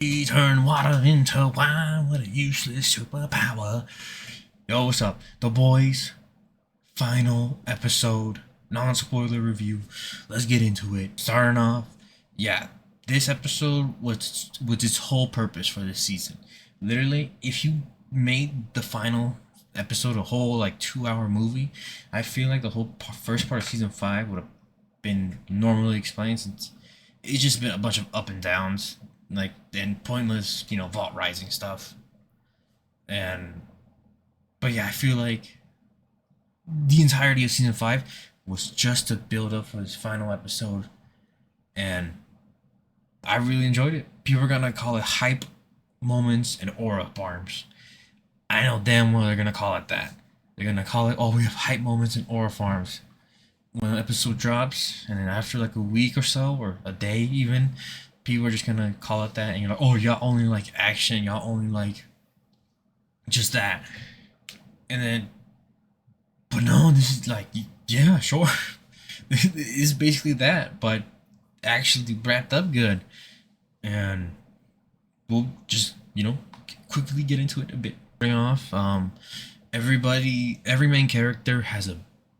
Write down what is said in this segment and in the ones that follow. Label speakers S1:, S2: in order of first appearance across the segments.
S1: He turned water into wine with a useless superpower. Yo, what's up? The boys, final episode, non-spoiler review. Let's get into it. Starting off, yeah, this episode was its whole purpose for this season. Literally, if you made the final episode a whole like 2 hour movie, I feel like the whole first part of season five would have been normally explained since it's just been a bunch of up and downs, like and pointless, Vault Rising stuff. And but yeah, I feel like the entirety of season five was just to build up for this final episode, and I really enjoyed it. People are gonna call it hype moments and aura farms. I know damn well they're gonna call it that. They're gonna call it, oh, we have hype moments and aura farms when the episode drops, and then after like a week or so, or a day even, people are just gonna call it that, and you're like, oh, y'all only like action, y'all only like just that, and then, but no, this is like, yeah, sure, it's basically that, but actually wrapped up good, and we'll just quickly get into it a bit. Starting off, every main character has a,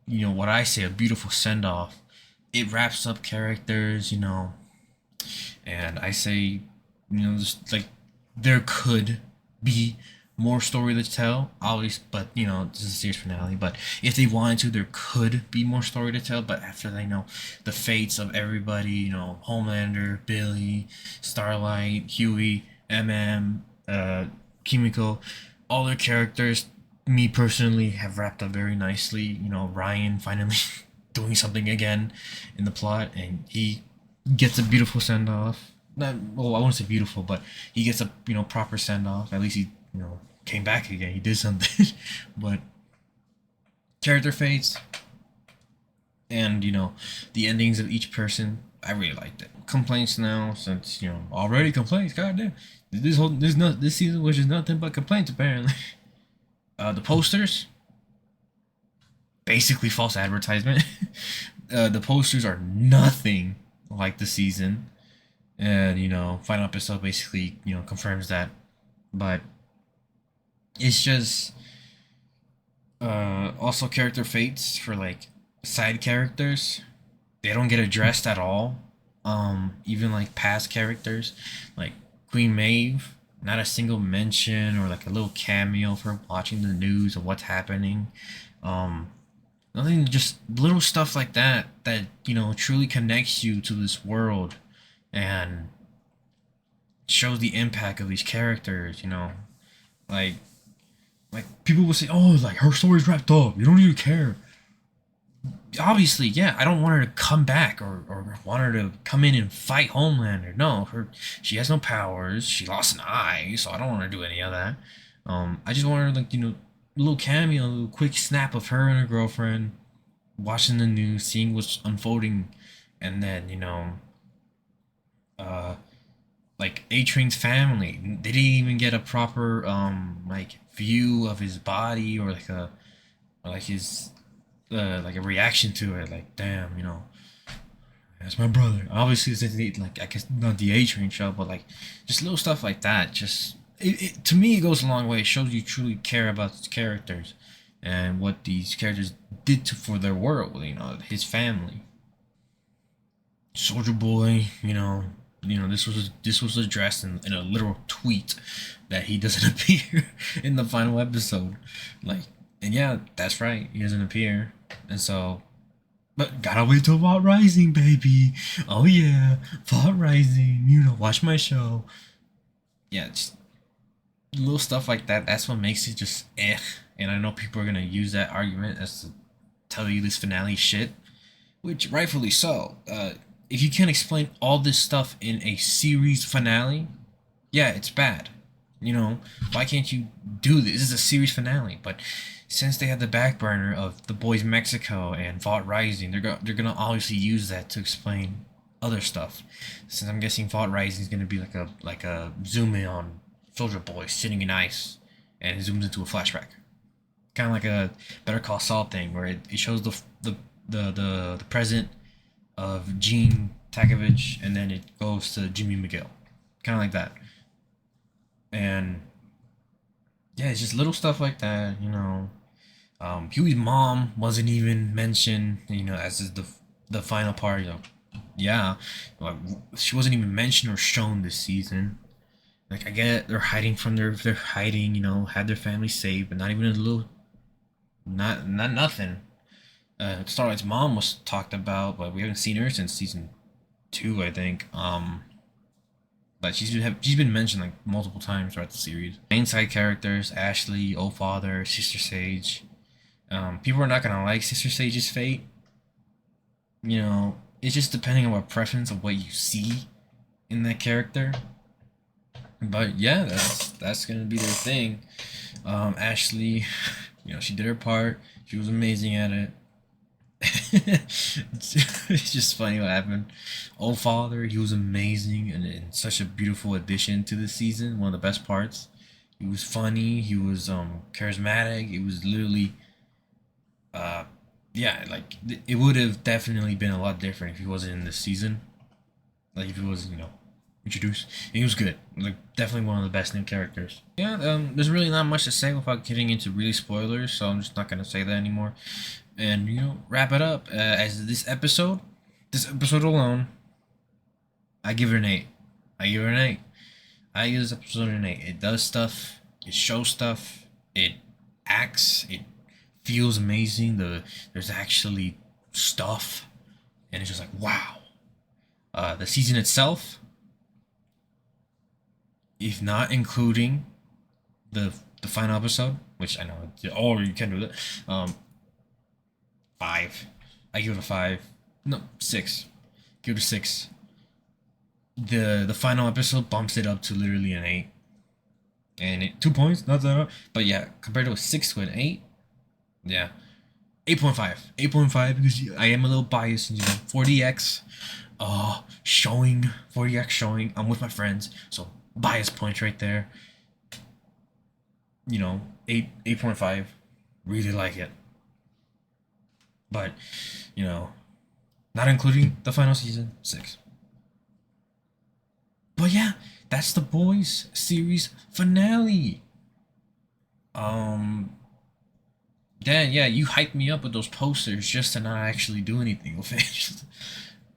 S1: what I say, a beautiful send off. It wraps up characters, and I say, just like there could be more story to tell, always, but this is a series finale. But if they wanted to, there could be more story to tell. But after they know the fates of everybody, Homelander, Billy, Starlight, Huey, Kimiko, all their characters, me personally, have wrapped up very nicely. Ryan finally doing something again in the plot, and he gets a beautiful send off. Not, well, I won't say beautiful, but he gets a proper send off. At least he came back again. He did something. But character fates and the endings of each person, I really liked it. Complaints now, since already complaints. God damn, this season was just nothing but complaints apparently. The posters, basically false advertisement. The posters are nothing like the season, and final episode basically confirms that. But it's just also character fates for like side characters. They don't get addressed at all. Even like past characters, like Queen Maeve, not a single mention or like a little cameo for watching the news of what's happening. Um, Nothing, just little stuff like that that truly connects you to this world and shows the impact of these characters. Like people will say, oh, like her story's wrapped up. You don't even care. Obviously, yeah, I don't want her to come back, or want her to come in and fight Homelander. No, she has no powers. She lost an eye, so I don't want her to do any of that. I just want her, like, a little cameo, a little quick snap of her and her girlfriend watching the news, seeing what's unfolding, and then uh, like A-Train's family. They didn't even get a proper like view of his body, or like a, or like his like a reaction to it. Like, damn, that's my brother. Obviously, it's like, I guess not the A-Train show, but like just little stuff like that. Just to me, it goes a long way. It shows you truly care about these characters and what these characters did for their world. His family. Soldier Boy, this was addressed in a literal tweet that he doesn't appear in the final episode. Like, and yeah, that's right, he doesn't appear, and so, but gotta wait till Vault Rising, baby. Oh yeah, Vault Rising. Watch my show. Yeah, just little stuff like that. That's what makes it just eh. And I know people are gonna use that argument as to tell you this finale shit, which rightfully so. If you can't explain all this stuff in a series finale, yeah, it's bad. Why can't you do this? This is a series finale, but since they had the back burner of The Boys Mexico and Vault Rising, they're gonna obviously use that to explain other stuff. Since I'm guessing Vault Rising is gonna be like a zoom in on Soldier Boy sitting in ice, and it zooms into a flashback, kind of like a Better Call Saul thing, where it shows the present of Gene Takovich, and then it goes to Jimmy McGill, kind of like that. And yeah, it's just little stuff like that, you know. Huey's mom wasn't even mentioned, you know, as is the final part. You know, yeah, like, she wasn't even mentioned or shown this season. Like I get they're hiding from they're hiding, you know, had their family safe, but not even a little, not nothing. Starlight's mom was talked about, but we haven't seen her since season two, I think. But she's been mentioned like multiple times throughout the series. Main side characters: Ashley, Old Father, Sister Sage. People are not gonna like Sister Sage's fate. You know, it's just depending on what preference of what you see in that character. But yeah, that's gonna be their thing. Ashley, you know, she did her part. She was amazing at it. It's just funny what happened. Old Father, he was amazing and such a beautiful addition to the season. One of the best parts. He was funny. He was charismatic. It was literally uh yeah, like it would have definitely been a lot different if he wasn't in this season. Like if he was, you know, introduced. And he was good. Like definitely one of the best new characters. Yeah, there's really not much to say without getting into really spoilers, so I'm just not gonna say that anymore. And you know, wrap it up. As this episode alone, I give it an 8. I give it an 8. I give this episode an 8. It does stuff. It shows stuff. It acts. It feels amazing. There's actually stuff, and it's just like wow. The season itself, if not including the final episode, which I know, oh, you can do that. 5. I give it a 5. No, 6. Give it a 6. The final episode bumps it up to literally an 8. And 2 points, not that. But yeah, compared to a 6 to an 8, yeah, 8.5. 8.5 because I am a little biased. You know, 40x, showing 40x showing. I'm with my friends, so bias points right there. You know, 8.5. Really like it. But you know, not including the final season, 6. But yeah, that's the Boys series finale. Um, Dan, yeah, you hyped me up with those posters just to not actually do anything with it.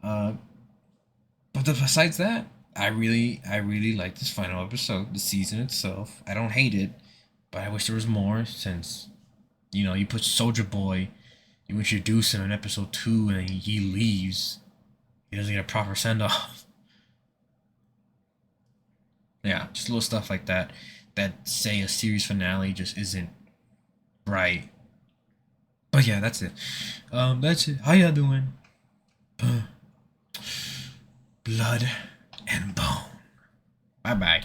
S1: uh, but besides that, I really like this final episode, the season itself. I don't hate it, but I wish there was more since, you know, you put Soldier Boy, you introduce him in episode 2 and he leaves. He doesn't get a proper send off. Yeah, just little stuff like that that say a series finale just isn't right. But yeah, that's it. That's it. How y'all doing? Blood and bone. Bye bye.